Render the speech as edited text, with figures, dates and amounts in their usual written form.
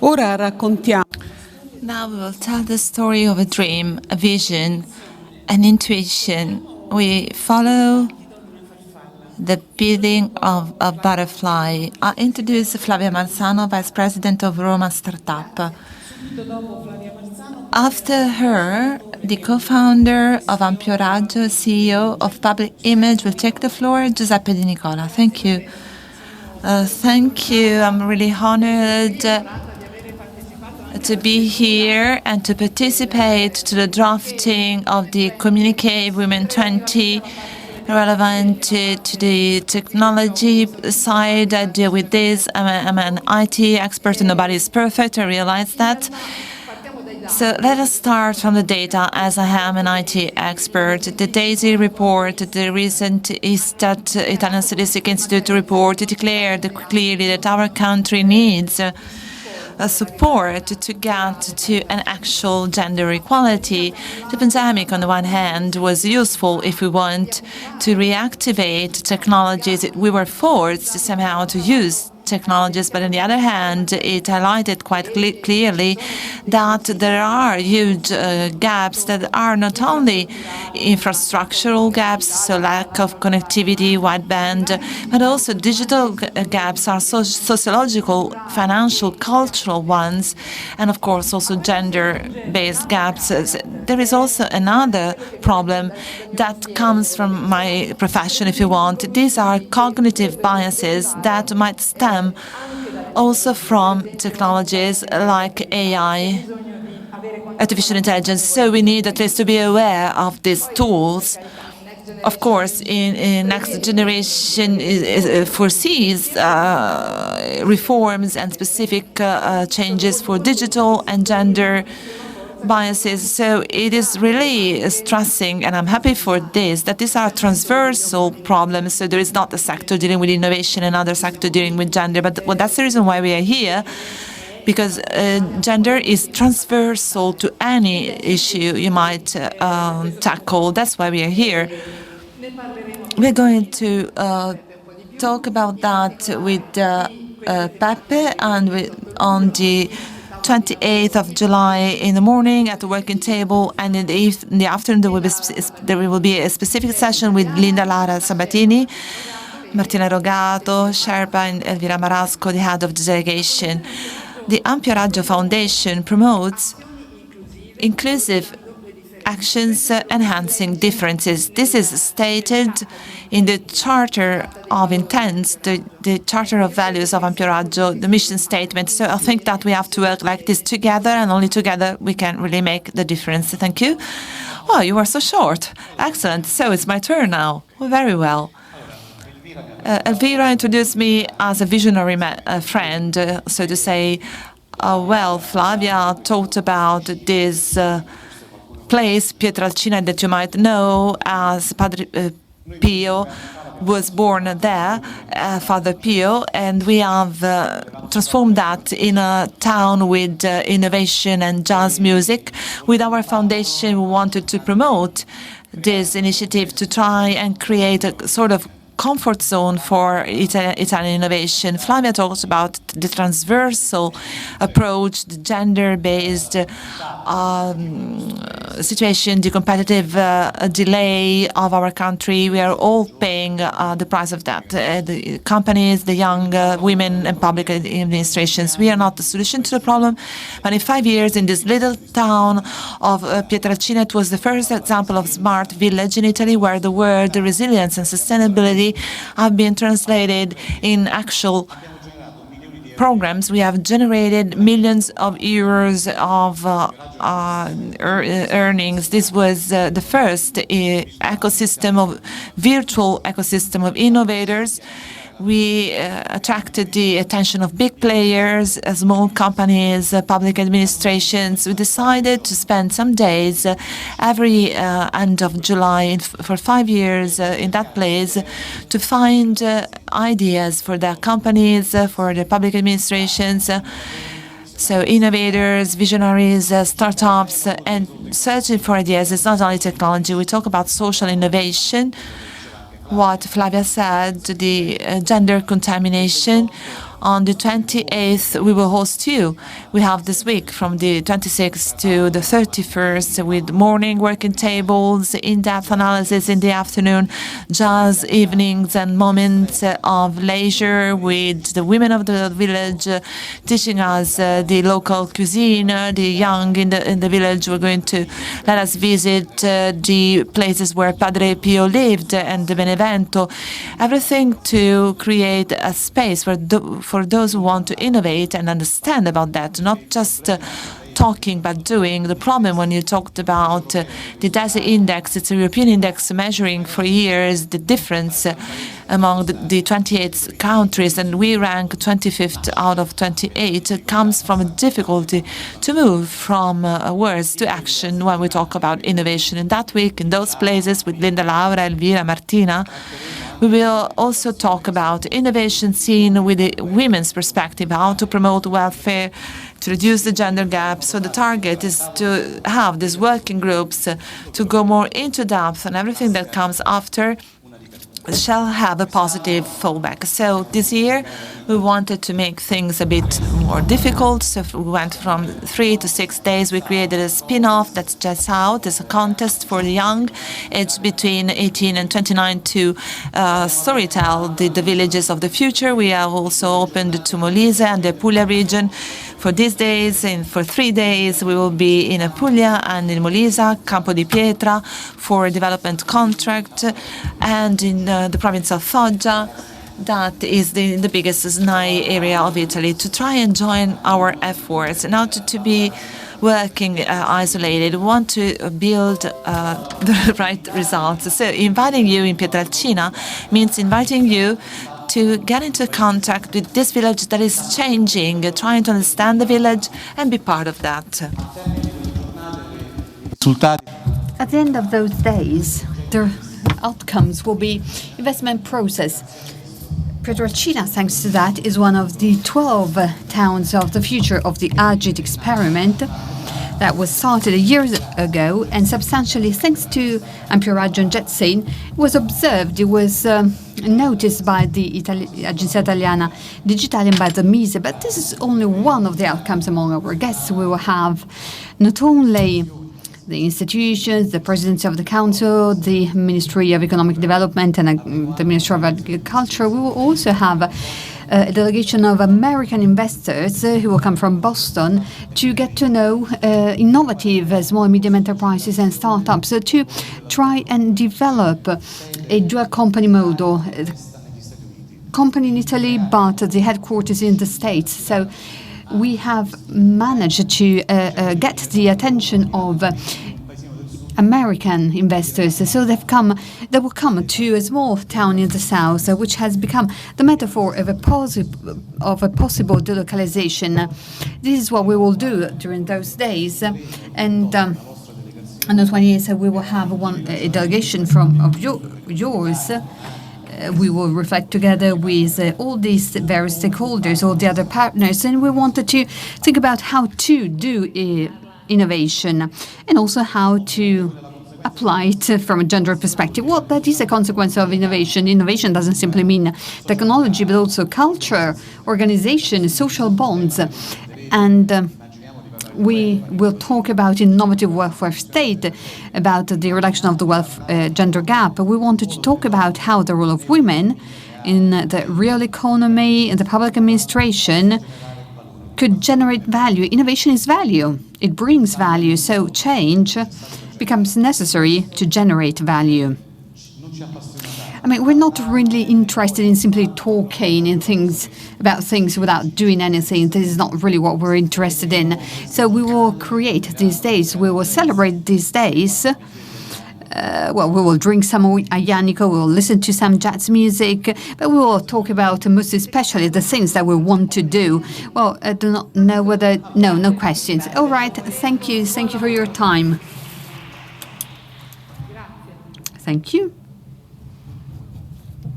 Ora raccontiamo. Now we will tell the story of a dream, a vision, an intuition. We follow the bidding of a butterfly. I introduce Flavia Marzano, Vice President of Roma Startup. After her, the co-founder of Ampioraggio, CEO of Public Image, will take the floor, Giuseppe Di Nicola. Thank you. Thank you. I'm really honored to be here and to participate to the drafting of the Communique Women 20 relevant to the technology side. I deal with this. I'm an IT expert and nobody is perfect. I realize that. So let us start from the data, as I am an IT expert. The DAISY report, the recent Istat, Italian Statistics Institute report, declared clearly that our country needs support to get to an actual gender equality. The pandemic, on the one hand, was useful if we want to reactivate technologies that we were forced somehow to use technologies, but on the other hand, it highlighted quite clearly that there are huge gaps that are not only infrastructural gaps, so lack of connectivity, wideband, but also digital gaps are sociological, financial, cultural ones, and of course also gender-based gaps. There is also another problem that comes from my profession, if you want. These are cognitive biases that might stem also from technologies like AI, artificial intelligence. So we need at least to be aware of these tools. Of course, in next generation foresees reforms and specific changes for digital and gender biases. So it is really stressing, and I'm happy for this, that these are transversal problems. So there is not a sector dealing with innovation and another sector dealing with gender. But that's the reason why we are here, because gender is transversal to any issue you might tackle. That's why we are here. We're going to talk about that with Pepe and on the 28th of July in the morning at the working table, and in the afternoon there will be a specific session with Linda Lara Sabatini, Martina Rogato, Sherpa, and Elvira Marasco, the head of the delegation. The Ampioraggio Foundation promotes inclusive actions enhancing differences. This is stated in the Charter of Intents, the Charter of Values of Ampioraggio, the mission statement. So I think that we have to work like this together, and only together we can really make the difference. Thank you. Oh, you are so short. Excellent. So it's my turn now. Well, very well. Elvira introduced me as a visionary friend, so to say. Well, Flavia talked about this place, Pietrelcina, that you might know as Padre Pio was born there, Father Pio, and we have transformed that in a town with innovation and jazz music. With our foundation, we wanted to promote this initiative to try and create a sort of comfort zone for Italian innovation. Flavia talks about the transversal approach, the gender-based situation, the competitive delay of our country. We are all paying the price of that. The companies, the young women and public administrations. We are not the solution to the problem, but in 5 years in this little town of Pietrelcina, it was the first example of smart village in Italy, where the word resilience and sustainability have been translated in actual programs. We have generated millions of euros of earnings. This was the first virtual ecosystem of innovators. We attracted the attention of big players, small companies, public administrations. We decided to spend some days every end of July for 5 years in that place to find ideas for the companies, for the public administrations. So innovators, visionaries, startups, and searching for ideas. It's not only technology. We talk about social innovation. What Flavia said, the gender contamination On the 28th, we will host you. We have this week from the 26th to the 31st with morning working tables, in-depth analysis in the afternoon, jazz evenings and moments of leisure with the women of the village teaching us the local cuisine. The young in the village were going to let us visit the places where Padre Pio lived and the Benevento. Everything to create a space for those who want to innovate and understand about that, not just talking but doing. The problem when you talked about the Jazzinn index, it's a European index measuring for years the difference among the 28 countries, and we rank 25th out of 28. It comes from a difficulty to move from words to action when we talk about innovation. And that week, in those places, with Linda, Laura, Elvira, Martina, we will also talk about innovation seen with the women's perspective, how to promote welfare, to reduce the gender gap. So the target is to have these working groups to go more into depth, and everything that comes after shall have a positive fallback. So this year we wanted to make things a bit more difficult. So we went from 3 to 6 days. We created a spin-off that's just out. It's a contest for the young, aged between 18 and 29, to storytell the villages of the future. We have also opened to Molise and the Puglia region for these days, and for 3 days we will be in Apulia and in Molise, Campo di Pietra for a development contract, and in the province of Foggia, that is the biggest SNAI area of Italy, to try and join our efforts, not to be working isolated. We want to build the right results. So inviting you in Pietrelcina means inviting you to get into contact with this village that is changing, trying to understand the village and be part of that. At the end of those days, the outcomes will be investment process. Pietrelcina, thanks to that, is one of the 12 towns of the future of the Agit experiment that was started a year ago, and substantially thanks to Ampioraggio and Jazzinn, it was observed, it was noticed by the Agenzia Italiana Digitale and by the Mise. But this is only one of the outcomes among our guests. We will have not only the institutions, the presidency of the council, the Ministry of Economic Development, and the Ministry of Agriculture. We will also have a delegation of American investors who will come from Boston to get to know innovative small and medium enterprises and startups, to try and develop a dual company model. Company in Italy, but the headquarters in the States. So we have managed to get the attention of American investors. So they will come to a small town in the south, which has become the metaphor of a possible delocalization. This is what we will do during those days. And on the 28th, we will have a delegation of yours. We will reflect together with all these various stakeholders, all the other partners, and we wanted to think about how to do innovation and also how to apply it from a gender perspective. Well, that is a consequence of innovation. Innovation doesn't simply mean technology, but also culture, organization, social bonds. And we will talk about innovative welfare state, about the reduction of the wealth gender gap. We wanted to talk about how the role of women in the real economy, in the public administration, could generate value. Innovation is value. It brings value. So change becomes necessary to generate value. I mean, we're not really interested in simply talking about things without doing anything. This is not really what we're interested in. So we will create these days. We will celebrate these days. We will drink some Aianico, we will listen to some jazz music, but we will talk about most especially the things that we want to do. Well, I do not know whether... No questions. All right, thank you. Thank you for your time. Thank you.